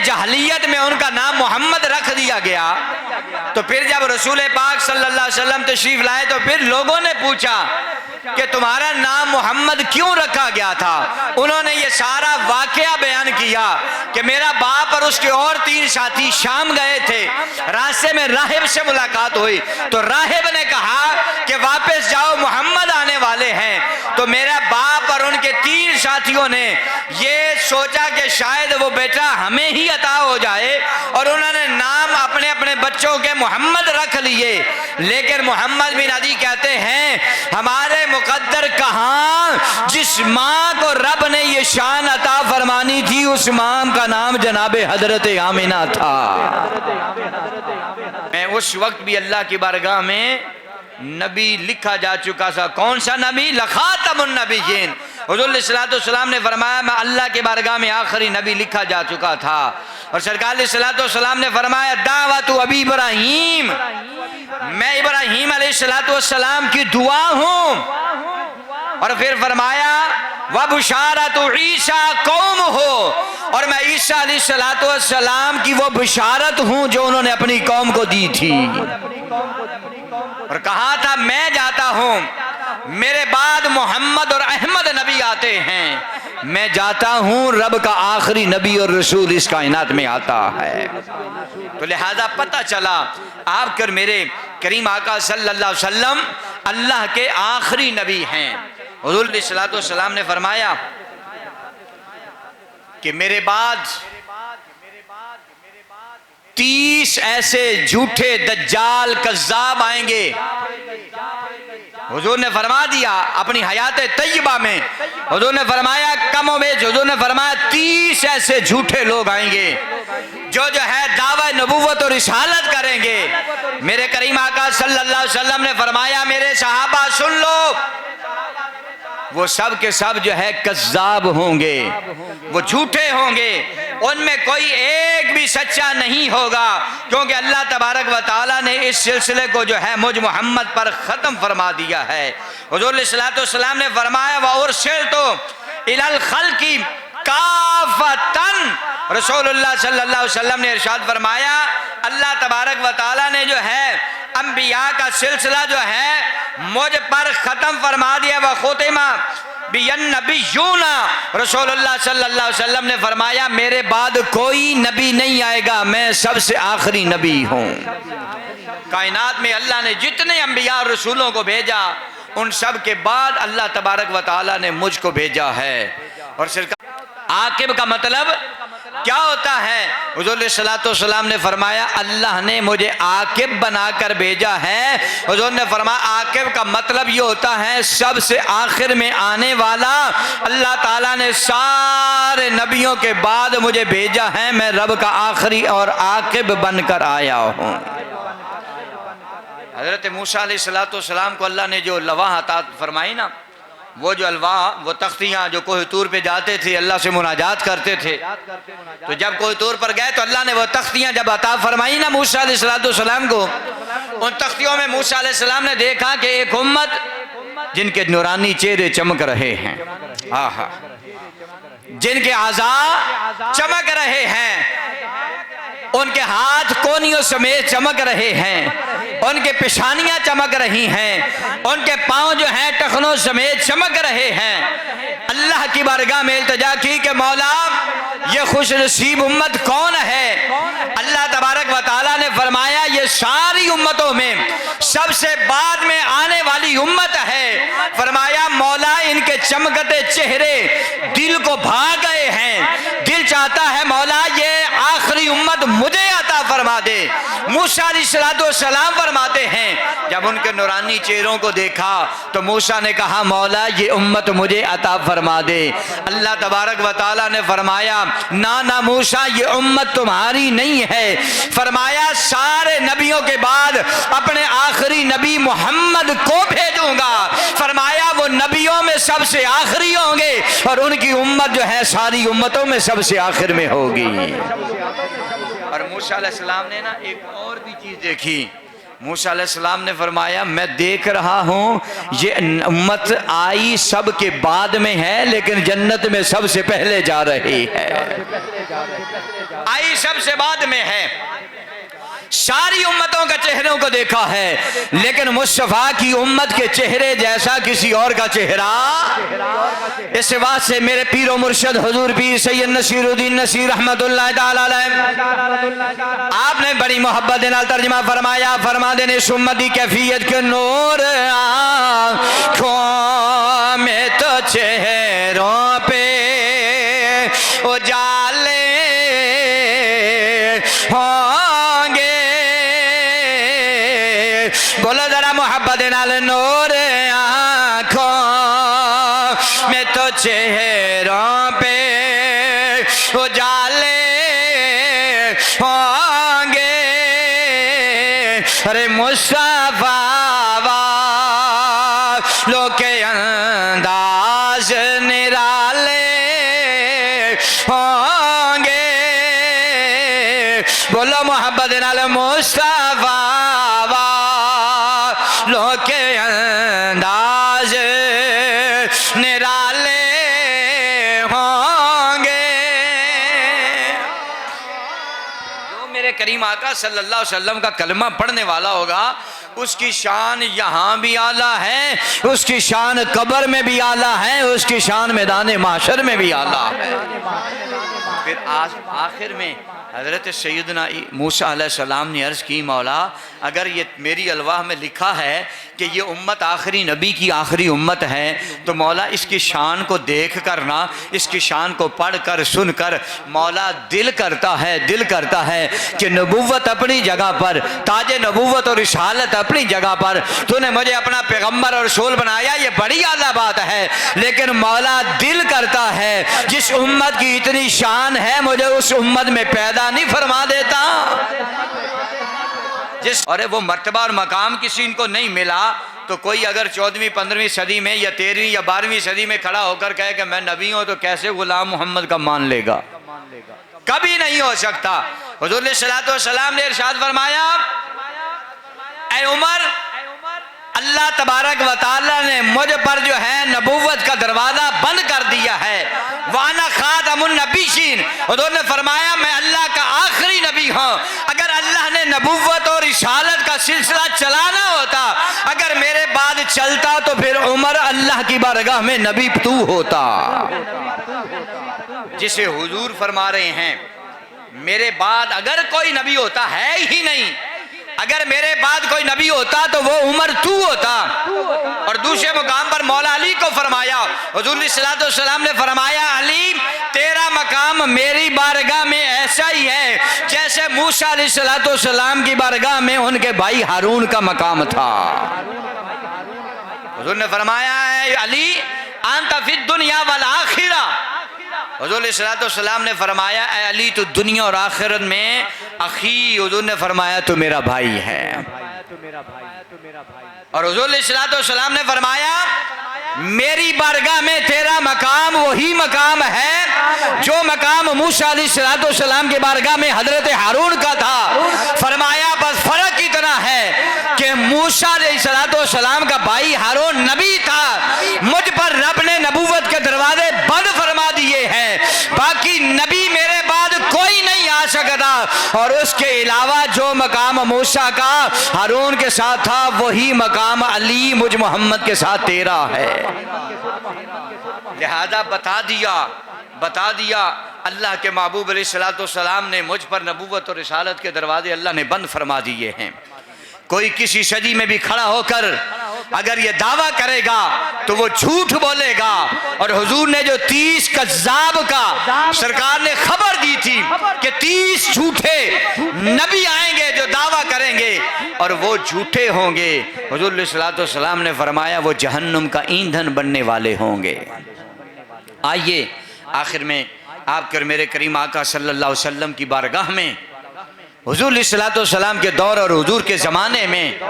जहलियत में उनका नाम मोहम्मद रख दिया गया। तो फिर जब रसूल पाक सल्लल्लाहु अलैहि वसल्लम तशरीफ लाए तो फिर लोगों ने पूछा कि तुम्हारा नाम मोहम्मद क्यों रखा गया था। उन्होंने ये सारा वाकया बयान किया कि मेरा बाप और उसके और 3 साथी शाम गए थे, रास्ते में राहिब से मुलाकात हुई तो राहिब ने कहा कि वापस जाओ, मोहम्मद आने वाले हैं। तो मेरा बाप और उनके 3 साथियों ने ये सोचा कि शायद वो बेटा हमें ही अता हो जाए और उन्होंने नाम अपने अपने बच्चों के मोहम्मद रख लिए। लेकिन मोहम्मद बिन अदी कहते हैं हमारे मुकद्दर कहाँ, जिस माँ को रब ने ये शान अता फरमानी थी उस माँ का नाम जनाबे हजरत आमिना था। मैं उस वक्त भी अल्लाह की बारगाह में नबी लिखा जा चुका था। कौन सा नबी? लखातमुन नबिय्यीन। हुज़ूर सल्लल्लाहु अलैहि वसल्लम ने फरमाया मैं अल्लाह की बारगाह में आखिरी नबी लिखा जा चुका था। और सरकार सल्लल्लाहु अलैहि वसल्लम ने फरमाया दावतु अबी इब्राहीम, मैं इब्राहीम अलैहिस्सलातु वस्सलाम की दुआ हूँ। और फिर फरमाया व बुशारतु ईसा कौम हो, और मैं ईसा अलैहिस्सलातु वस्सलाम की वो बिशारत हूँ जो उन्होंने अपनी कौम को दी थी। और कहा था मैं जाता हूँ, मेरे बाद मोहम्मद और अहमद नबी आते हैं, मैं जाता हूँ, रब का आखिरी नबी और रसूल इस कायनात में आता है। तो लिहाजा पता चला आप कर मेरे करीम आका सल्लल्लाहु अलैहि वसल्लम अल्लाह के आखिरी नबी हैं। हुज़ूर सल्लल्लाहु अलैहि वसल्लम ने फरमाया कि मेरे बाद 30 ऐसे झूठे दज्जाल कज़्ज़ाब आएंगे। हुजूर ने फरमा दिया अपनी हयात तय्यबा में, हुजूर ने फरमाया कमो में, हुजूर ने फरमाया 30 ऐसे झूठे लोग आएंगे जो है दावा नबूवत और रिसालत करेंगे। मेरे करीम आका सल्लल्लाहु अलैहि वसल्लम ने फरमाया मेरे सहाबा सुन लो, वो सब के सब जो है कज़्ज़ाब होंगे, वो झूठे होंगे, उनमें कोई एक भी सच्चा नहीं होगा, क्योंकि अल्लाह तबारक व तआला ने इस सिलसिले को जो है मुझ मोहम्मद पर ख़त्म फरमा दिया है। हुज़ूर सल्लल्लाहु अलैहि वसल्लम ने फरमाया व उरसिलतु इलल खल्क़ि काफ़तन। रसूलुल्लाह सल्लल्लाहु अलैहि वसल्लम ने इरशाद फरमाया अल्लाह तबारक व तआला ने जो है अंबिया का सिलसिला जो है मुझ पर ख़त्म फरमा दिया। व खुतिमा बियन नबिय्यूना, रसूलुल्लाह सल्लल्लाहु अलैहि वसल्लम ने फरमाया मेरे बाद कोई नबी नहीं आएगा, मैं सबसे आखिरी नबी हूँ। कायनात में अल्लाह ने जितने अंबिया और रसूलों को भेजा उन सब के बाद अल्लाह तबारक व तआला ने मुझको भेजा है। और आकिब का मतलब क्या होता है? हुज़ूर सल्लल्लाहु अलैहि वसल्लम ने फरमाया अल्लाह ने मुझे आकिब बनाकर भेजा है। हुज़ूर ने फरमाया आकिब का मतलब ये होता है सबसे आखिर में आने वाला। अल्लाह ताला ने सारे नबियों के बाद मुझे भेजा है, मैं रब का आखिरी और आकिब बनकर आया हूँ। हज़रत मूसा अलैहिस्सलातु वस्सलाम को अल्लाह ने जो लवाह अता फरमाई ना, वो जो अलवाह, वो तख्तियाँ जो कोह तूर पे जाते थे अल्लाह से मुनाजात करते थे, तो जब कोह तूर पर गए तो अल्लाह ने वो तख्तियाँ जब अता फरमाई ना मूसा अलैहिस्सलाम को, उन तख्तियों में मूसा अलैहिस्सलाम ने देखा कि एक उम्मत जिनके नूरानी चेहरे चमक रहे हैं, आहा, जिनके आज़ा चमक रहे हैं, उनके हाथ कोनियों समेत चमक रहे हैं, उनके पेशानियां चमक रही हैं, उनके पांव जो हैं टखनों समेत चमक रहे हैं। अल्लाह की बारगाह में इल्तिजा की कि मौला ये खुश नसीब उम्मत कौन है? अल्लाह तबारक व तआला ने फरमाया ये सारी उम्मतों में सबसे बाद में आने वाली उम्मत है। फरमाया मौला इनके चमकते चेहरे दिल को भा गए हैं, दिल चाहता है मौला ये आखिरी उम्मत मुझे अता फरमा दे। मूसा अलैहिस्सलाम फरमाते हैं जब उनके नूरानी चेहरों को देखा तो मूसा ने कहा मौला ये उम्मत मुझे अता फरमा दे। अल्लाह तबारक व तआला ने फरमाया ना ना मूसा ये उम्मत तुम्हारी नहीं है। फरमाया सारे नबियों के बाद अपने आखिरी नबी मोहम्मद को भेजूंगा। फरमाया वो नबियों में सबसे आखिरी होंगे और उनकी उम्मत जो है सारी उम्मतों में सबसे आखिर में होगी। और मूसा अलैहिस्सलाम ने ना एक और भी चीज देखी। मूसा अलैहिस्सलाम ने फरमाया मैं देख रहा हूँ ये उम्मत आई सब के बाद में है, लेकिन जन्नत में सबसे पहले जा रही है। आई सबसे बाद में है। सारी उम्मतों के चेहरों को देखा है, लेकिन मुस्तफा की उम्मत के चेहरे जैसा किसी और का चेहरा। इस बात से मेरे पीरो मुर्शद हुजूर पीर सैयद नसीरुद्दीन नसीर रहमतुल्लाह ताला अलैह आपने बड़ी मोहब्बत के नाल तर्जुमा फरमाया, फरमा देने इस उम्मत की कैफियत के नूर आँखों में तो चेहरों पे उजाले होंगे। बोलो जरा मोहब्बत नाल नूर आँखों में तो चेहरों पे उजाले होंगे। अरे मुस्तफा वालों के अंदाज निराले होंगे। बोलो मोहब्बत नाल मुस्तफा वालों के अंदाज निराले होंगे। जो मेरे करीम आका सल्लल्लाहु अलैहि वसल्लम का कलमा पढ़ने वाला होगा उसकी शान यहाँ भी आला है, उसकी शान कब्र में भी आला है, उसकी शान मैदान माशर में भी आला है। फिर आज आखिर में हज़रत सैयदना मूसा अलैहिस्सलाम ने अर्ज़ की, मौला अगर ये मेरी अलवाह में लिखा है कि ये उम्मत आखिरी नबी की आखिरी उम्मत है, तो मौला इसकी शान को देख कर ना, इसकी शान को पढ़ कर सुन कर मौला दिल करता है कि नबूवत अपनी जगह पर, ताजे नबूवत और रिसालत अपनी जगह पर, तूने मुझे अपना पैगम्बर और रसूल बनाया, ये बड़ी आला बात है। लेकिन मौला दिल करता है जिस उम्मत की इतनी शान है मुझे उस उम्मत में पैदा नहीं फरमा देता। जिस अरे वो मर्तबा और मकाम किसी इनको नहीं मिला, तो कोई अगर 14वीं 15वीं सदी में या 13वीं या 12वीं सदी में खड़ा होकर कहे कि मैं नबी हूं, तो कैसे गुलाम मोहम्मद का मान लेगा? कभी नहीं हो सकता। हुजूर सल्लल्लाहु अलैहि वसल्लम ने इरशाद फरमाया, ऐ उमर, अल्लाह तबारक व तआला ने मुझ पर जो है नबूवत का दरवाजा बंद कर दिया है। वाना खातमुन नबीशीन, हुजूर ने फरमाया मैं अल्लाह का आखिरी नबी हूँ। अगर अल्लाह ने नबूवत और रिसालत का सिलसिला चलाना होता, अगर मेरे बाद चलता, तो फिर उमर अल्लाह की बारगाह में नबी तू होता। जिसे हुजूर फरमा रहे हैं मेरे बाद अगर कोई नबी होता है ही नहीं, अगर मेरे बाद कोई नबी होता तो वो उमर तू होता। और दूसरे मुकाम पर मौला अली को फरमाया, हुजूर सल्लल्लाहु अलैहि वसल्लम ने फरमाया, अली तेरा मकाम मेरी बारगाह में ऐसा ही है जैसे मूसा अलैहिस्सलातु वस्सलाम की बारगाह में उनके भाई हारून का मकाम था। हुजूर ने फरमाया, अली अंत फिद दुनिया वल आखिरा। हुजूर सल्लल्लाहु अलैहि वसल्लम ने फरमाया, ऐ अली तो दुनिया और आखिरत में अखी, हुजूर ने फरमाया तो मेरा भाई है। और हुजूर सल्लल्लाहु अलैहि वसल्लम ने फरमाया, मेरी बारगाह में तेरा मकाम वही मकाम है जो मकाम मूसा अलैहिस्सलातु वस्सलाम के बारगाह में हजरत हारून का था। फरमाया बस फर्क इतना है कि मूसा अलैहिस्सलातु वस्सलाम का भाई हारून नबी था, मुझ पर रब ने नबूवत के दरवाजे बंद फरमा दिए हैं, बाकी नबी मेरे बाद कोई नहीं आ सकता। और उसके अलावा जो मकाम मूसा का हारून के साथ था वही मकाम अली मुझ मोहम्मद के साथ तेरा है। लिहाजा बता दिया अल्लाह के महबूब अलैहिस्सलातु वस्सलाम ने मुझ पर नबूवत और रिसालत के दरवाजे अल्लाह ने बंद फरमा दिए हैं। कोई किसी सदी में भी खड़ा होकर अगर ये दावा करेगा तो वो झूठ बोलेगा। और हुजूर ने जो 30 कज़्ज़ाब का सरकार ने खबर दी थी कि 30 झूठे नबी आएंगे जो दावा करेंगे और वो झूठे होंगे, हुजूर सल्लल्लाहु अलैहि वसल्लम ने फरमाया वो जहन्नुम का ईंधन बनने वाले होंगे। आइए आखिर में आपके और मेरे करीम आका सल्लल्लाहु अलैहि वसल्लम की बारगाह में हुजूर सल्लल्लाहु अलैहि वसल्लम के दौर और हुजूर के ज़माने में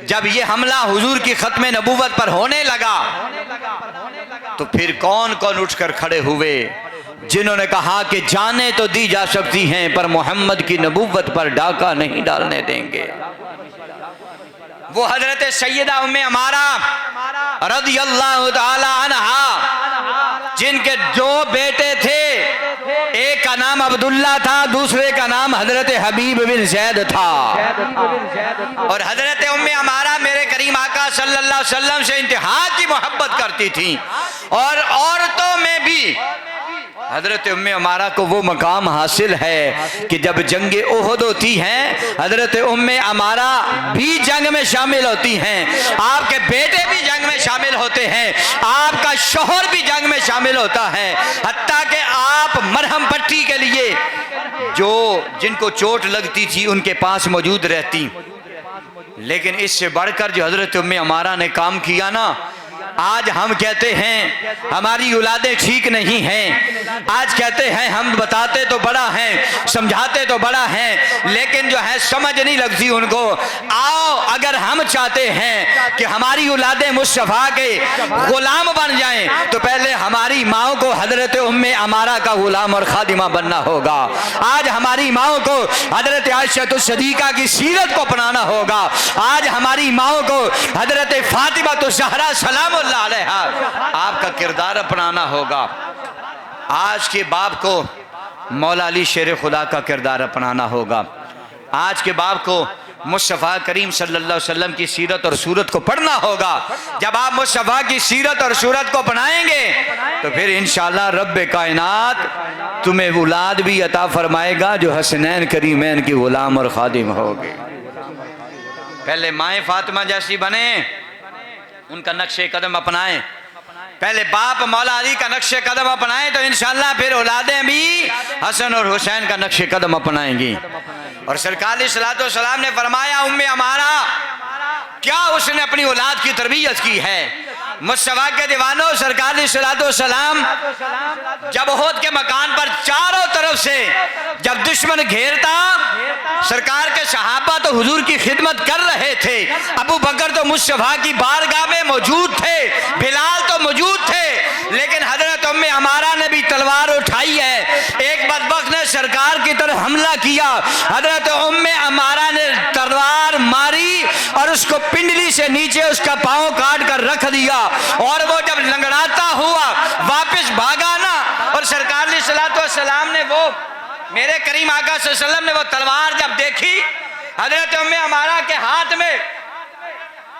जब ये हमला हुजूर की ख़त्म नबूवत पर होने लगा, तो फिर कौन कौन उठकर खड़े हुए जिन्होंने कहा कि जाने तो दी जा सकती हैं पर मोहम्मद की नबूवत पर डाका नहीं डालने देंगे। वो हजरत सैयदा उम्मे अमारा रज़ियल्लाहु ताला अन्हा, जिनके दो बेटे थे, एक का नाम अब्दुल्ला था, दूसरे का नाम हजरत हबीब बिन ज़ैद था। और हजरत उम्मे अमारा मेरे करीम आका सल्लल्लाहु अलैहि वसल्लम से इंतहा की मोहब्बत करती थी। और औरतों में भी हजरत उम्मे अमारा को वो मकाम हासिल है कि जब जंग ओहद होती है, हजरत उम्मे अमारा भी जंग में शामिल होती हैं, आपके बेटे भी जंग में शामिल होते हैं, आपका शोहर भी जंग में शामिल होता है, हत्ता कि आप मरहम पट्टी के लिए जो जिनको चोट लगती थी उनके पास मौजूद रहती। लेकिन इससे बढ़कर जो हजरत उम्मे अमारा ने काम किया ना, आज हम कहते हैं हमारी औलादें ठीक नहीं हैं, आज कहते हैं हम बताते तो बड़ा हैं, समझाते तो बड़ा हैं, लेकिन जो है समझ नहीं लगती उनको। आओ, अगर हम चाहते हैं कि हमारी औलादें मुस्तफ़ा के गुलाम बन जाएं, तो पहले हमारी माओ को हजरत उम्मे अमारा का गुलाम और खादिमा बनना होगा। आज हमारी माओ को हजरत आयशा सिद्दीक़ा की सीरत को अपनाना होगा। आज हमारी माओ को हजरत फातिमा ज़हरा सलाम आपका किरदार अपनाना होगा। आज के बाप को मौला अली शेर खुदा का किरदार अपनाना होगा। आज के बाप को मुस्तफ़ा करीम सल्लल्लाहु अलैहि वसल्लम की सीरत और सूरत को पढ़ना होगा। जब आप मुस्तफ़ा की सीरत और सूरत को अपनाएंगे तो फिर इंशाअल्लाह रब्बे कायनात तुम्हें औलाद भी अता फरमाएगा जो हसनैन करीमैन की गुलाम और खादिम होगी। पहले माए फातिमा जैसी बने, उनका नक्शे कदम अपनाएं। पहले बाप मौला अली का नक्शे कदम अपनाएं तो इंशाअल्लाह फिर औलादें भी हसन और हुसैन का नक्शे कदम अपनाएंगी। और सरकार सल्लल्लाहु अलैहि वसल्लम ने फरमाया, उम्मे अमारा क्या उसने अपनी औलाद की तरबियत की है। मुस्तफ़ा के दीवानों, सरकार सल्लल्लाहु अलैहि वसल्लम जब ओहद के मकान पर चारों तरफ से जब दुश्मन घेरता, सरकार के सहाबा तो हुजूर की खिदमत कर रहे थे। अबू बकर तो मुस्तफ़ा की बारगाह में मौजूद थे, बिलाल तो मौजूद थे, लेकिन हजरत उम्मे अमारा ने भी तलवार उठाई है। एक बदबख्त ने सरकार की तरफ हमला किया, हजरत उम्मे अमारा ने तलवार मारी और उसको पिंडली से नीचे उसका पांव काट कर रख दिया। और वो जब लंगड़ाता हुआ वापस भागा ना, और सरकार सल्लल्लाहु अलैहि वसल्लम ने वो मेरे करीम आका सल्लल्लाहु अलैहि वसल्लम ने वो तलवार जब देखी, हजरत उम्मे अमारा के हाथ में,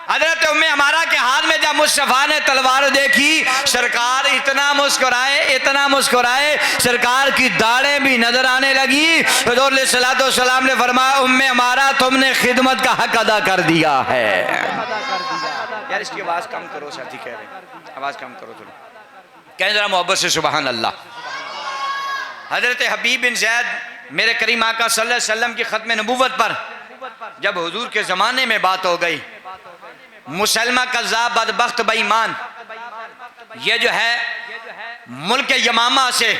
हजरत उम्मे अमारा के हाथ में जब मुस्तफ़ा ने तलवार देखी, सरकार इतना मुस्कुराए, इतना मुस्कुराए, सरकार की दाढ़ें भी नजर आने लगी। हुजूर सल्लल्लाहु अलैहि वसल्लम ने फरमाया, उम्मे अमारा तुमने खिदमत का हक अदा कर दिया है। यार इसकी आवाज कम करो, साथी कह रहे आवाज कम करो थोड़ी, कहें जरा मोहब्बत से सुभान अल्लाह। हजरत हबीब बिन ज़ैद मेरे करीम आका सल्लल्लाहु अलैहि वसल्लम की खत्म नबूवत पर जब हुजूर के ज़माने में बात हो गई, मुसलमा कज़्ज़ाब बदबख्त बेईमान ये जो है मुल्क यमामा से,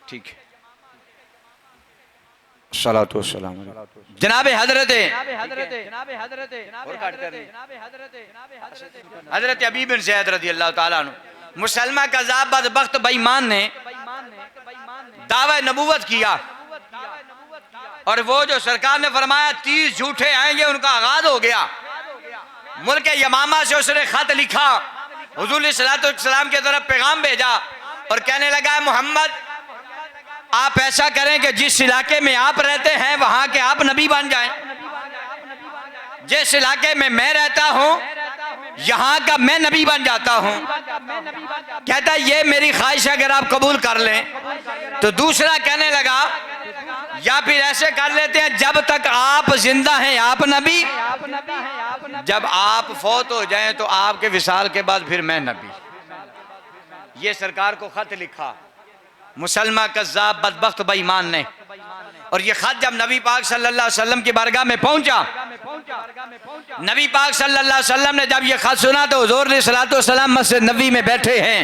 ठीक है, सलातो सलाम जनाब हजरत हबीब बिन ज़ैद रज़ियल्लाहु ताला अन्हु मुसलमा कज़्ज़ाब बदबख्त बेईमान ने दावा नबूवत किया। और वो जो सरकार ने फरमाया 30 झूठे आएंगे, उनका आगाज हो गया। मुल्क यमामा से उसने खत लिखा, हुजूर सल्लल्लाहु अलैहि वसल्लम की तरफ पैगाम भेजा और कहने लगा, मोहम्मद आप ऐसा करें कि जिस इलाके में आप रहते हैं वहां के आप नबी बन जाएं। जिस इलाके में मैं रहता हूं यहाँ का मैं नबी बन जाता हूं। कहता ये मेरी ख्वाहिश है, अगर आप कबूल कर लें। तो दूसरा कहने लगा, या फिर ऐसे कर लेते हैं, जब तक आप जिंदा हैं आप नबी, जब आप फौत हो जाएं तो आपके विसाल के बाद फिर मैं नबी। ये सरकार को खत लिखा मुसलमा कज़्ज़ाब बदबख्त बेईमान ने। और ये खत जब नबी पाक सल्लल्लाहु अलैहि वसल्लम की बारगाह में पहुंचा, नबी पाक सल्लल्लाहु अलैहि वसल्लम ने जब ये खत सुना तो हुजूर सल्लल्लाहु अलैहि वसल्लम मस्जिद नबी में बैठे हैं।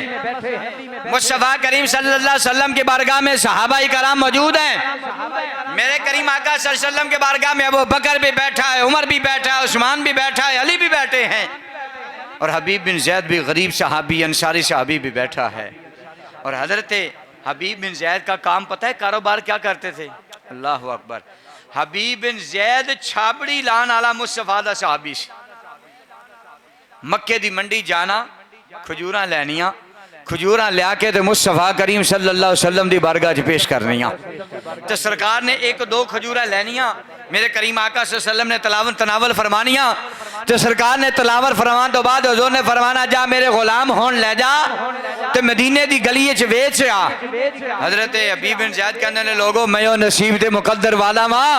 मुस्तफ़ा करीम सल्लल्लाहु अलैहि वसल्लम की बारगाह में सहाबाए कराम मौजूद हैं। मेरे करीम आका सल्लल्लाहु अलैहि वसल्लम की बारगाह में अबू बकर भी बैठा है, उमर भी बैठा है, उस्मान भी बैठा है, अली भी बैठे हैं, और हबीब बिन ज़ैद भी गरीब सहाबी अंसारी सहाबी भी बैठा है। और हजरत हबीब बिन ज़ैद का काम पता है, कारोबार क्या करते थे? अल्लाह अकबर। हबीब बिन जैद छाबड़ी लान आला मुस्तफा दा सहाबी सी। मक्के दी मंडी जाना, खजूरां लैनियां, खजूरां लिया के ते मुस्तफा करीम सल्लल्लाहु अलैहि वसल्लम दी बारगाह च पेश करनियां। तो सरकार ने एक दो खजूरां लैनियां, मेरे करीम आका सल्लल्लाहु अलैहि वसल्लम ने तनावल फरमानियां। तो सरकार ने तलावर फरमान तो बाद हुजूर ने फरमाना जा मेरे गुलाम होन ले जा ते मदीने दी गली च बेच आ। हजरत हबीब बिन ज़ैद कहने ने लोगों मैं ओ नसीब दे मुकद्दर वाला वां,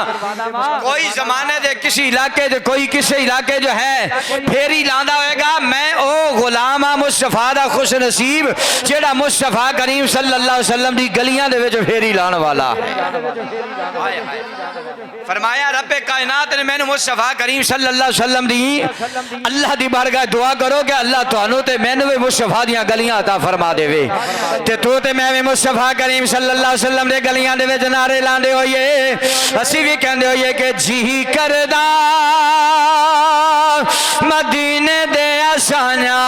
कोई जमाने दे किसी इलाके दे कोई किसी इलाके जो है फेरी लांदा होएगा, मैं ओ गुलाम आ मुस्तफा दा खुश नसीब जेड़ा मुस्तफा करीम सल्लल्लाहु अलैहि वसल्लम दी गलियां दे विच फेरी लाने वाला। फरमाया रब्बे कायनात ने मैनू मुस्तफा करीम सल्लल्लाहु अलैहि वसल्लम दी अल्लाह दी बारगाह दुआ करो कि अल्लाह तुहानू ते मैनू भी मुस्तफा दियां गलियां अता फरमा देवे ते तू ते मैं भी मुस्तफा करीम सल्लल्लाहु अलैहि वसल्लम दे गलियां दे विच नारे लांदे होइए असी भी कहंदे होइए कि जी करदा मदीने दे असांया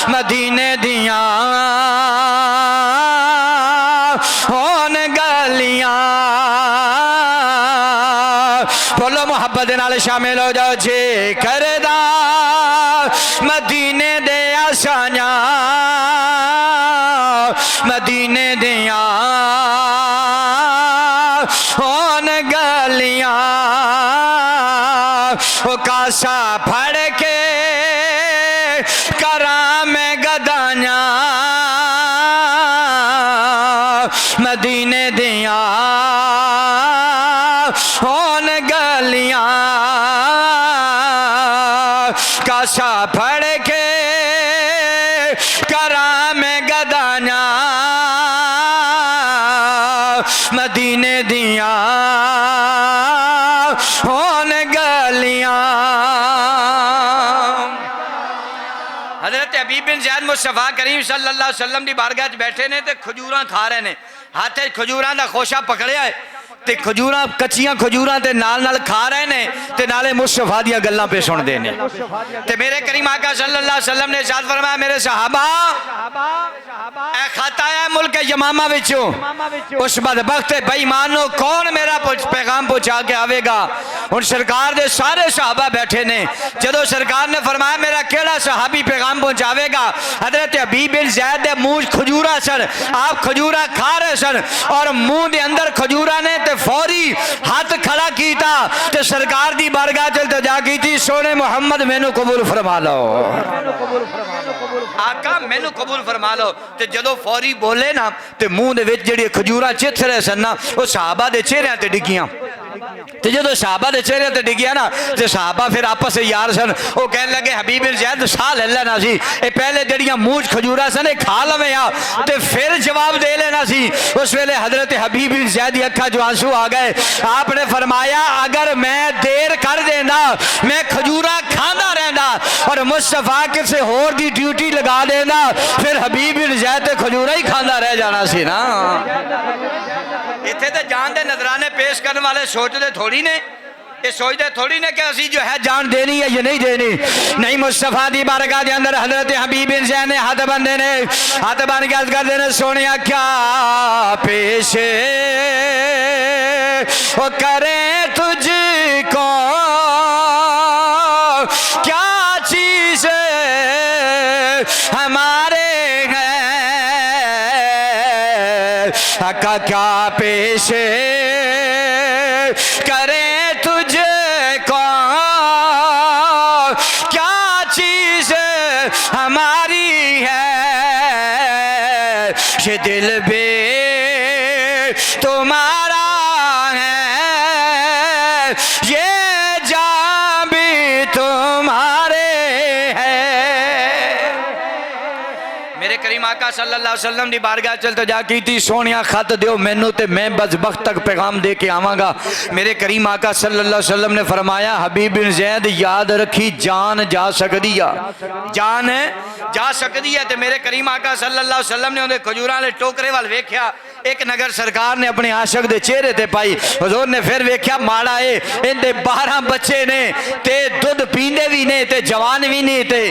मदीने दियां होन गलियां। बोलो मोहब्बत नाल शामिल हो जाओ। जे करदा मदीने दे असांया मदीने दियां होन गलियां, ओ कासा फड़ के करा में गदाइयां मदीने दियां होन गलियां, कासा फड़ के करा में गदाइयां मदीने दियां होन गलियां। हजरत हबीब बिन ज़ैद मुस्तफा करीम सल्लल्लाहु अलैहि वसल्लम दी बारगाह च बैठे ने ते खजूरां खा रहे ने, हाथ खजूरां दा खोशा पकड़िया है ते खजूरां कच्चियां खजूरां ते नाल नाल खा रहे ने ते नाले मुस्तफा दियां गल्लां पे सुनदे ने। ते मेरे करीम आका सल्लल्लाहु अलैहि वसल्लम ने इरशाद फरमाया मेरे सहाबा ए खाता है मुल्क यमामा विचों उस बदबख्त बेईमान नु कौन मेरा पैगाम पहुंचा के आवेगा। हुण सरकार दे सारे सहाबा बैठे ने, जदों सरकार ने फरमाया मेरा केड़ा सहाबी पैगाम पहुंचावेगा, हजरत हबीब बिन ज़ैद दे मुंह खजूरा सन, आप खजूरा खा रहे सन और मुंह दे अंदर खजूरा ने ते फौरी हाथ खड़ा कीता ते सरकार दी बारगाह च इल्तिजा कीती सोने मुहम्मद मैनू कबूल फरमा लो, आका मैनू कबूल फरमा लो। ते जदों फौरी बोले ना ते मुंह दे विच जेहड़ी खजूरा चिथ रहे सन ना वो सहाबा दे चेहरिਆਂ ते डिगियां ते जो सहाबा के चेहरे ते डिगिया ना तो सहाबा फिर आपस यार सन वो कहने लगे हबीब बिन ज़ैद साह ले लेना सी ये पहले जड़ियां मूँह खजूरा सन खा लवे आ ते फिर जवाब दे लेना सी। उस वेले हजरत हबीब बिन ज़ैद की अखा जो आंसू आ गए, आपने फरमाया अगर मैं देर कर देना मैं खजूरा खांदा रहना और मुस्तफा किसी होर दी ड्यूटी लगा देना फिर हबीब बिन ज़ैद ते खजूरा ही खांदा रह जाना सी ना। इत्थे ते जान दे नजराने पेश करने वाले सोचते थोड़ी ने, ये सोचते थोड़ी ने कि असी जो है जान देनी है या नहीं देनी। नहीं, मुस्तफा दी बारगाह के अंदर हजरत हबीब बिन ज़ैद ने हाथ बंदे ने हाथ बन के अर्ज करते ने सोने क्या पेश वो करे तुझको क्या चीज हमारे आका क्या पेश करे तुझको क्या चीज हमारी है ये दिल भी तुम्हारा है ये जान भी तुम्हारे है। मेरे करीम आका सल्लल्लाहु अलैहि वसल्लम दी बारगाह चलते जा की सोनिया खत दियो मैनू ते मैं बस वक्त तक पैगाम दे के आवांगा। मेरे करीम आका सल्लल्लाहु अलैहि वसल्लम ने फरमाया हबीब बिन ज़ैद याद रखी जान जा सकदी है, जान जा सकदी है। ते मेरे करीम आका सल्लल्लाहु अलैहि वसल्लम ने उन्हें खजूरां वाले टोकरे वाल वेख्या, एक नगर सरकार ने अपने आशक दे चेहरे ते पाई। हुजूर ने फिर वेख्या माड़ा है, इनके 12 बच्चे ने ते दुध पींदे भी ने ते जवान भी नहीं ते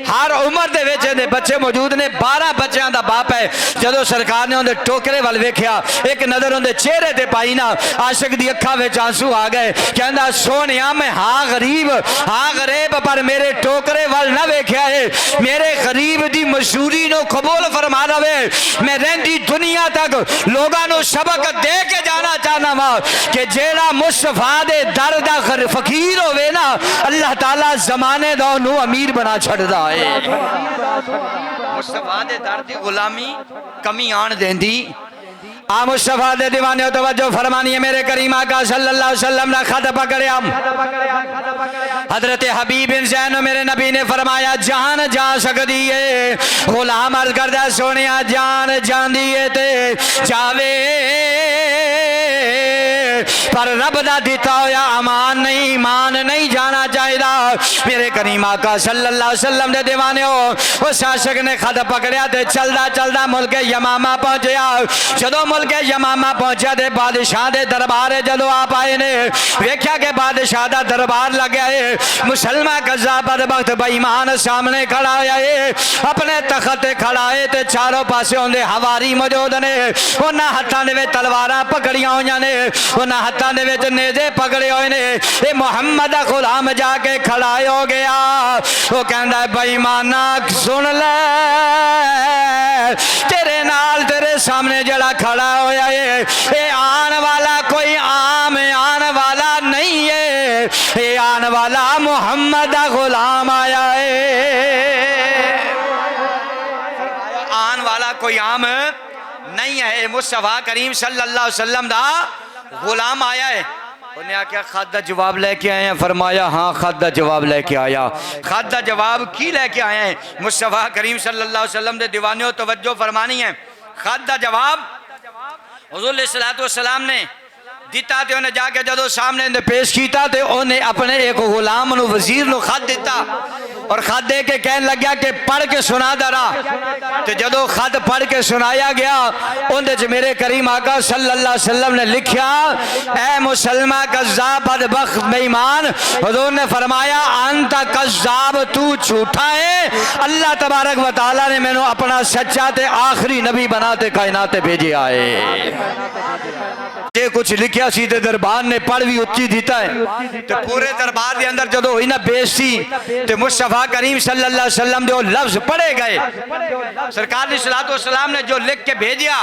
हर उम्र दे विच इहदे बच्चे मौजूद ने। 12 बच्चों का बाप है। जदों सरकार ने उहदे टोकरे वाल वेख्या, एक नजर उहदे चेहरे ते पाई ना, आशिक दी अखां विच आंसू आ गए। कहंदा सोहणिया मैं हाँ गरीब हाँ गरीब, पर मेरे टोकरे वाल ना वेख्या है। मेरे गरीब दी मशहूरी नो कबूल फरमा दवे। मैं रहिंदी दुनिया तक लोगों को सबक दे के जाना चाहना वा कि जेड़ा मुस्तफा दे दर दा फकीर होवे ना, अल्लाह ताला जमाने दा ओनू अमीर बना छड़दा है। मुस्तफा दे दर दी गुलामी कमी आन देंदी। आ मुस्तफा दे दीवाने तवज्जो फरमानी है। मेरे करीम आका सल्लल्लाहु अलैहि वसल्लम ने खत पकड़या। हजरत हबीब बिन ज़ैन मेरे नबी ने फरमाया जान जा सकदी है। गुलाम अर्ज करदा सोनिया जान जांदी है ते जावे, पर रब दा दिता होया अमान नहीं ईमान नहीं जाना चाहिदा। मेरे करीम आका सल्लल्लाहु अलैहि वसल्लम दे दीवाने हो उस आशिक ने खत पकड़या ते चलदा चलदा मुल्क यमामा पहुंचया। जदों मुल्क यमामा पहुंचा ते बादशाह दे दरबार जदों आप आए ने, वेख्या के बादशाह दा दरबार लग्या है। मुसलमान कज़्ज़ाब बदबख्त बेईमान सामने खड़ा होया है, अपने तख्त ते खड़ा है ते चारों पासे उहदे हवारी मौजूद ने। उन्हां हत्थां दे विच तलवारां पकड़ियां होईयां ने, उन्हां हत्थां दे विच नेज़े पकड़े होए ने। ये मुहम्मद दा गुलाम जाके खड़ा हो गया। वो कहंदा बेईमाना सुन ले, तेरे नाल तेरे सामने जड़ा खड़ा होया है, ये आन वाला कोई आम आन वाला नहीं है, ये आन वाला मुहम्मद दा गुलाम आया है। आन वाला कोई आम नहीं है, मुस्तफा करीम सल्लल्लाहु अलैहि वसल्लम दा गुलाम आया है। उन्हें आख्या खत दा जवाब लेके आए हैं? फरमाया हाँ खत दा जवाब लेके आया। खत दा जवाब की लेके आए हैं? मुस्तफा करीम सल्लल्लाहु अलैहि वसल्लम दे दीवाने तवज्जो फरमानी है। खत दा जवाब हुज़ूर अलैहिस्सलातु वस्सलाम ने दिता ते उन्हें जाके जदों सामने ने पेश किया तो उन्हें अपने एक गुलाम नु वजीर नु खत दिता और खत दे के कहन लग्या कि पढ़ के सुना दरा। तो जदों खत पढ़ के सुनाया गया उनदे च मेरे करीम आका सल्लल्लाहु अलैहि वसल्लम ने लिखा, ऐ मुसलमान कज़्ज़ाब बदबख्त बेईमान, हुज़ूर ने फरमाया अंत कज़्ज़ाब तू झूठा है। अल्लाह तबारक व तआला ने मैनू अपना सच्चा ते आखिरी नबी बना ते कायनात भेजा है। जे कुछ लिखा सी ते दरबार ने पढ़ भी उच्ची दिता है। तो पूरे दरबार के अंदर जदों हुई ना बेइज्जती ते मुस्तफा करीम सल्लल्लाहु अलैहि वसल्लम दे लफ्ज पढ़े गए। सरकार ने सलातो व सलाम ने जो लिख के भेजा,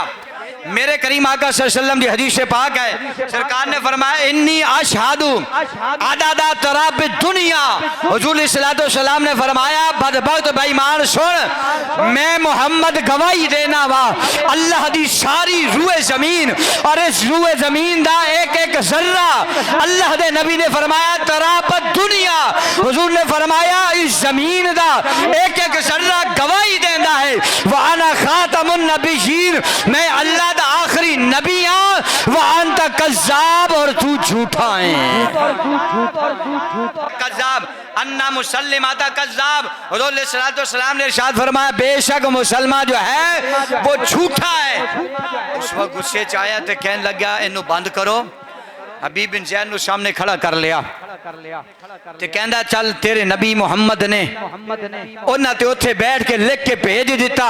मेरे करीम आका सल्लल्लाहु अलैहि वसल्लम की हदीस से पाक है। सरकार ने फरमाया इन्नी अशहदु अदादा तराब दुनिया। हुजूर सल्लल्लाहु अलैहि वसल्लम ने फरमाया बदबख्त बेईमान सुन, मैं मोहम्मद गवाही देना वा अल्लाह दी सारी रूए जमीन और इस रूए जमीन दा एक एक जर्रा अल्लाह दे नबी ने फरमाया तराब दुनिया। हुजूर ने फरमाया इस जमीन दा एक एक जर्रा गवाही देता है। वाना खातमुन नबीयीन, मैं अल्लाह दा आखिरी नबी हां। वान ता कज़्ज़ाब, और तू झूठा है। कज़्ज़ाब अन्ना मुसल्लिम आता कज़्ज़ाब। हुज़ूर सल्लल्लाहु अलैहि वसल्लम ने इरशाद फरमाया बेशक मुसलमान जो है वो झूठा है। उस वक्त गुस्से च आया तो कहने लगा इनू बंद करो। हबीब बिन ज़ैद नु सामने खड़ा कर लिया ते कहंदा चल तेरे नबी मुहम्मद ने उन्हें ते उत्थे बैठ के लिख के भेज दिता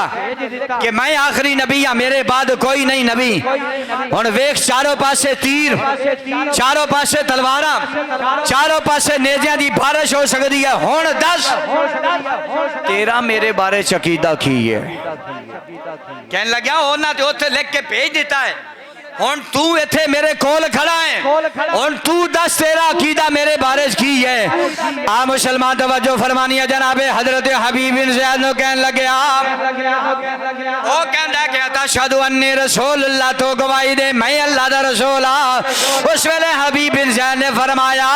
कि मैं आखिरी नबी हाँ, मेरे बाद कोई नहीं नबी। हुण वेख चारों पासे तीर, चारों पासे तलवारां, चारों पासे नेज़ियां दी बारिश हो सकती है। हुण दस तेरा मेरे बारे च अकीदा की है? कहने लग्या उन्हें ते उत्थे लिख के भेज दिता है। हुण तू इत्थे मेरे कोल खड़ा है, हुण तू दस तेरा अकीदा मेरे बारे की है। आ मुसलमान तवज्जो फरमानी है। जनाबे हजरत हबीब बिन ज़ैद नो कहन लगे ओ कहंदा कि अशहदु अन्नी रसूलुल्लाह, तो गवाही दे मैं अल्लाह दा रसूल हां। उस वेले हबीब बिन ज़ैद ने फरमाया,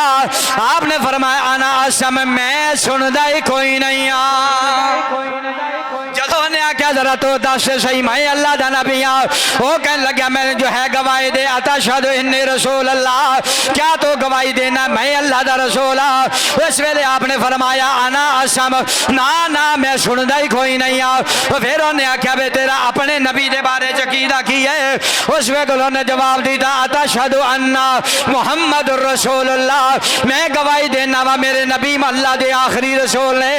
आपने फरमाया अना असम, मैं सुनदा ही कोई नहीं हां। जदों ने आख्या जरा तो दस सही मैं अल्लाह दा नबी हां, वो कहन लग्या मैं जो है गवाही दे अतशहदु इन्नी रसूल अल्लाह, क्या तो गवाही देना मैं अल्लाह दा रसूल हाँ। इस वेले आपने फरमाया आना असम, ना ना मैं सुनदा ही कोई नहीं आ। फिर उन्हें आख्या वे तेरा अपने नबी दे बारे च कीदा की है। उस वेले उन्होंने जवाब दिता अतशहदु अन्ना मुहम्मद रसूलुल्लाह, मैं गवाही देना वा मेरे नबी अल्लाह दे आखिरी रसूल ने।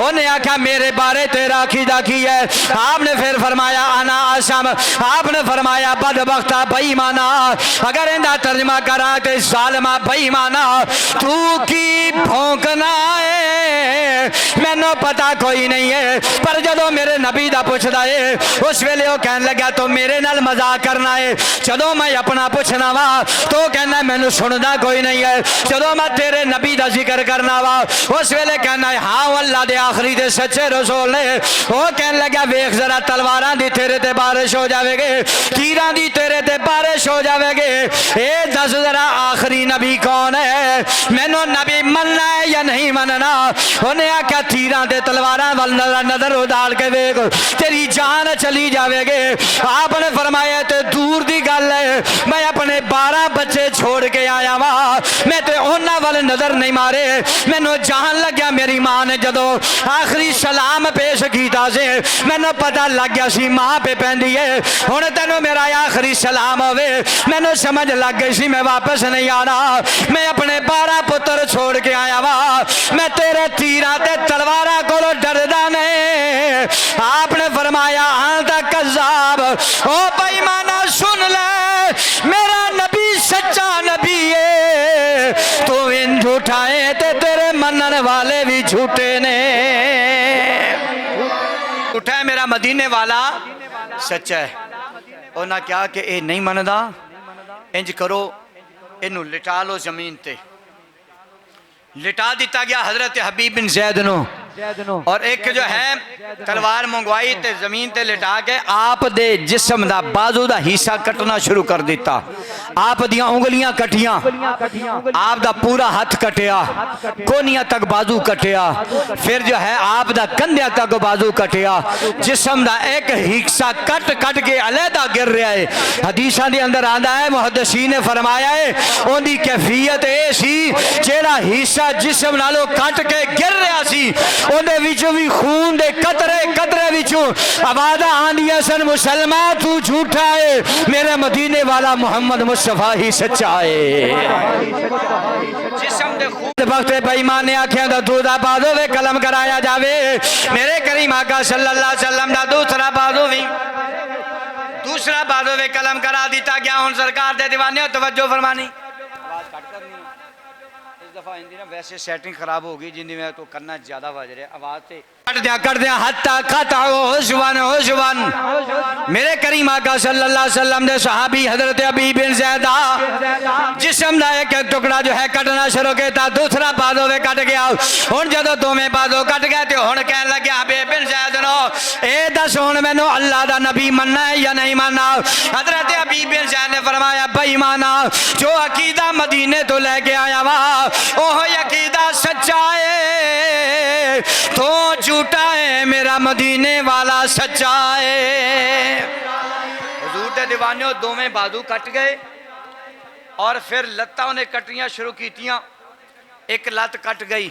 उन्हें आख्या मेरे बारे तेरा कीदा की है। आपने फिर फरमाया आना असम, आपने फरमाया बदबख्ता बेईमाना, अगर इनका तर्जमा करा तो जालिमा बेईमाना, तू की भौंकना है मैनू पता कोई नहीं है। पर जदों मेरे नबी दा पुछदा है उस वेले वो कहन लगा तो मेरे नाल मजाक करना है। जदों मैं अपना पुछना वा तो कहना मैनू सुनदा कोई नहीं है। जदों मैं तेरे नबी दा जिक्र करना वा उस वेले कहना है हाँ अल्लाह दे आखिरी दे सच्चे रसूल ने। वो कहन लगा वेख जरा तलवारां दी तेरे ते बारिश हो जाएगी, तीरां दी तेरे ते बारिश हो जाएगी। ए दस जरा आखिरी नबी कौन है, मैनू नबी मनना है या नहीं मनना। उन्हें आख्या तीरां ते तलवारां वाल नजर उडाल के वेख तेरी जान चली जाएगी। आपने फरमाया ते दूर दी गल है, मैं अपने 12 बच्चे छोड़ के आया वा, मैं ते उन्हां वाल नजर नहीं मारे। मैनू जान लग्या मेरी मां ने जदों आखिरी सलाम पेश किया से मैनू पता लग गया सी मां पे पैंदी है। हुण तेनू मेरा आखिरी सलाम होवे, मैनू समझ लग गई सी मैं वापस नहीं आना। मैं अपने 12 पुत्र छोड़ के आया वा, मैं तेरे तीरां ते तलवारां कोलों डरदा नहीं। आपने फरमाया आंदा कज़्ज़ाब, ओ बेईमाना सुन ले मेरा नबी सच्चा नबी है, तू इन झूठा है ते तेरे मनन वाले भी झूठे ने। झूठा है मेरा मदीने वाला सच्चा है। उन्हें क्या कि ये नहीं मनदा, इंज करो इनू लिटा लो जमीन ते। लिटा दिता गया हजरत हबीब बिन ज़ैद नो, और एक जो है तलवार मंगवाई ते जमीन ते लिटा के आप दे जिस्म दा बाजू दा हिस्सा कटना शुरू कर दिता। आप दियां उंगलियां कटियां, आप दा पूरा हाथ कटिया, कोनियां तक बाजू कटिया, फिर जो है आप दा कंधिया तक बाजू कटिया। जिस्म दा एक हिस्सा कट कट के अलहदा गिर रहा है। हदीसां दे अंदर आंदा है मुहद्दिसीन ने फरमाया है उनकी कैफियत ये सी जेड़ा हिस्सा जिस्म नालों कट के गिर रहा सी उहदे विचों भी खून दे कतरे कतरे विचों आवाज़ां आंदियां सन मुसलमान तू झूठा है, मेरे मदीने वाला मुहम्मद मुस्तफा ही सच्चा है। जिस्म दे खून वक्त बेईमान ने आखियां दा दूधा बाजो वे कलम कराया जावे। मेरे करीम आका सल्लल्लाहु अलैहि वसल्लम दा दूसरा बाजो वे कलम करा दिता गया। हुण सरकार दे दीवाने तवज्जो फरमानी। दफा इंदी ना वैसे सेटिंग खराब हो गई जिंदी में तो करना ज्यादा बज रहा आवाज से कर दिया हत्ता खता मेरे करीम आका सल्लल्लाहु अलैहि वसल्लम दे सहाबी हजरत हबीब बिन ज़ैद जिस्म दा एक टुकड़ा जो है कटना शुरू किया। दूसरा बाजू वे कट गया। हुण जदों दोवें बाजू कट गए ते हुण कहन लगे हबीब बिन ज़ैद नो ए दस हुण मैनू अल्लाह दा नबी मनना है या नहीं मनना। हजरत हबीब बिन ज़ैद ने फरमाया बेईमाना जो अकीदा मदीने तो लेके आया वा ओह अकीदा सच्चा है, तो झूठा है मेरा मदीने वाला सच्चा है। हुजूर दे दीवाने दोवें बाजू कट गए और फिर लत्तां उन्हें कटनियां शुरू कीतियां। एक लत कट गई,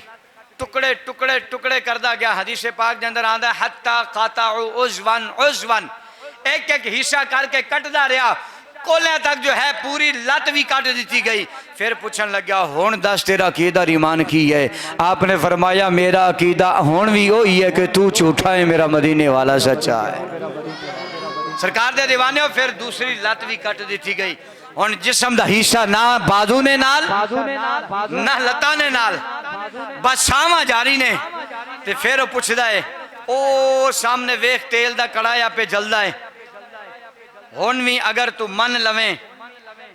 टुकड़े टुकड़े टुकड़े करदा गया। हदीस पाक के अंदर आंदा हत्ता काताउ उज़वन एक एक हिस्सा करके कटदा रहा, कोले तक जो है पूरी लत भी काट दी गई। फिर पूछन लग्या हुण दस तेरा अकीदा ईमान की है। आपने फरमाया मेरा अकीदा हुण भी वही है कि तू झूठा है मेरा मदीने वाला सच्चा है। सरकार दे दीवाने फिर दूसरी लत भी कट दी गई। हुण जिस्म दा हिस्सा ना बाजू ने नाल ना लत्तां ने नाल बस छावां जारी ने। ते फिर पुछदा है ओ सामने वेख तेल दा कड़ाया पे जलदा है, हुण भी अगर तू मन लवें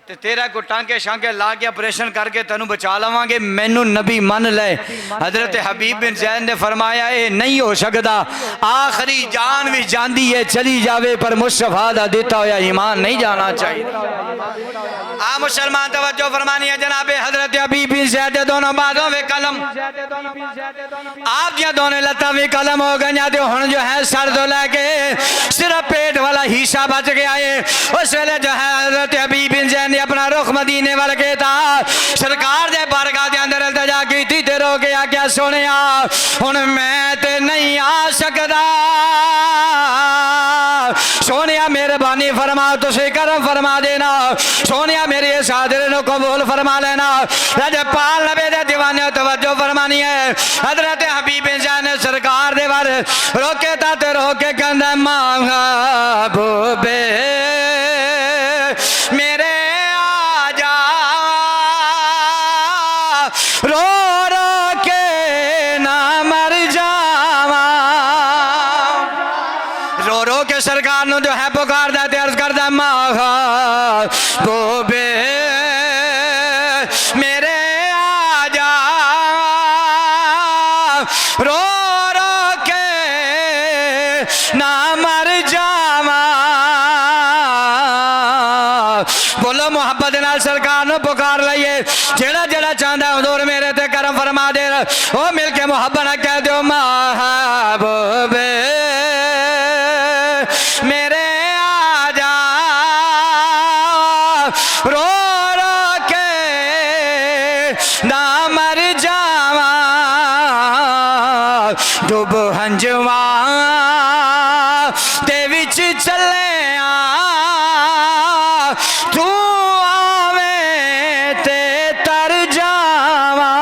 ते तेरा को टांके शांके ला के ऑपरेशन करके तेनू बचा लवांगे, मैनू नबी मन ले। हजरत हबीब बिन ज़ैद ने फरमाया ये नहीं हो सकता, आखिरी जान भी जाती है चली जावे पर मुस्तफा दा दिता होया ईमान नहीं जाना चाहिए। आ मुसलमान तवज्जो फरमानी है जनाबे हजरत हबीब बिन ज़ैद दोनों बाजों वे कलम आप दियां दोनों लत्तां भी कलम हो गई। हुण जो है सर तो लैके सिर्फ पेट वाला ही हिस्सा बच गया है। उस वेले जो है हजरत हबीब बिन ज़ैद ने अपना रुख मदीने वाल किया। सरकार दे बारगाह दे अंदर इल्तिजा की ते रो के आख्या सोनिया हुण मैं ते नहीं आ सकदा, सोनिया मेहरबानी फरमा तुसी करम फरमा देना, सोनिया मेरी इस हाजिरी को कबूल फरमा लेना। पाल नबी दे दीवाने तवज्जो फरमानी है। हजरत हबीब बिन ज़ैद ने सरकार दे बार रोके ता ते रोके कहंदा महबूबे मेरे आ जा, रो रो के ना मर जावा, रो रो के सरकार नु जो है पुकार दा ते अर्ज करदा महबूबे मेरे आ जा, रो रो के ना मर जावा। बोलो मोहब्बत नाल सरकार नु पुकार लइए। जेड़ा जेड़ा चाहता हुजूर मेरे ते करम फरमा दे, ओ मिल के मोहब्बत ना कह दो महबूबे मेरे आ जा, रो रो के ना मर जावा, डुब हंजवा दे विच चले आ, तू आवे ते तर जावा।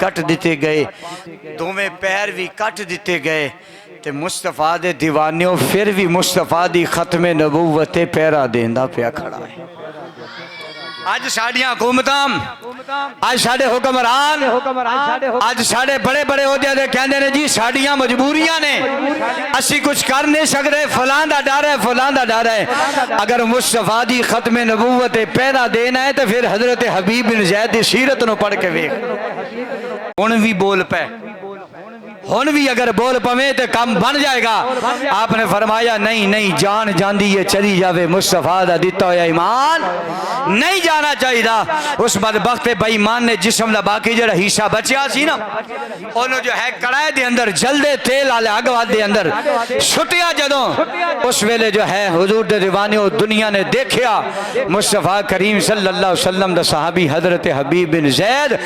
कट दिते गए दोवें पैर भी कट दिते गए ते मुस्तफा दे दीवानियों फिर भी मुस्तफा दी खत्मे नबूवत पैरा देंदा पिया खड़ा है। अज साडियां हुकूमतां, अज साडे हुक्मरान, अज साडे बड़े बड़े ओहदे दे कहंदे ने जी साडियां मजबूरियां ने, असी कुछ कर नहीं सकते, फलां दा डर है, फलां दा डर है। अगर मुस्तफा दी खत्मे नबूवत पैरा देना है तो फिर हजरत हबीब बिन ज़ैद दी सीरत नु पढ़ के वेख। हुण भी बोल पे, हुण भी अगर बोल पवे तो काम बन जाएगा। आपने फरमाया नहीं नहीं जान जाती है चली जावे, मुस्तफा दा दिता होया ईमान नहीं जाना चाहिए। उस बदबख्त बेईमान ने जिस्म दा बाकी जड़ा हिस्सा बचिया सी ना, ओनू जो है कड़ाए दे अंदर जलदे तेल वाले अग दे अंदर छुटिया जदों, उस वेले जो है हुजूर दे दीवाने दुनिया ने देखिया मुस्तफा करीम सल्लल्लाहु अलैहि वसल्लम दा सहाबी हजरत हबीब बिन ज़ैद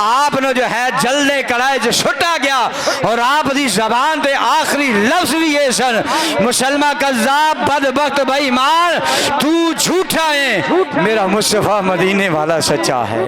आप जो है जलदे कड़ाए च छुटा गया। और आप दी जबान पे आखिरी लफ्ज भी ये सन, मुसलमान कज़्ज़ाब बदबख्त बेईमान तू झूठा है, मेरा मुस्तफा मदीने वाला सच्चा है।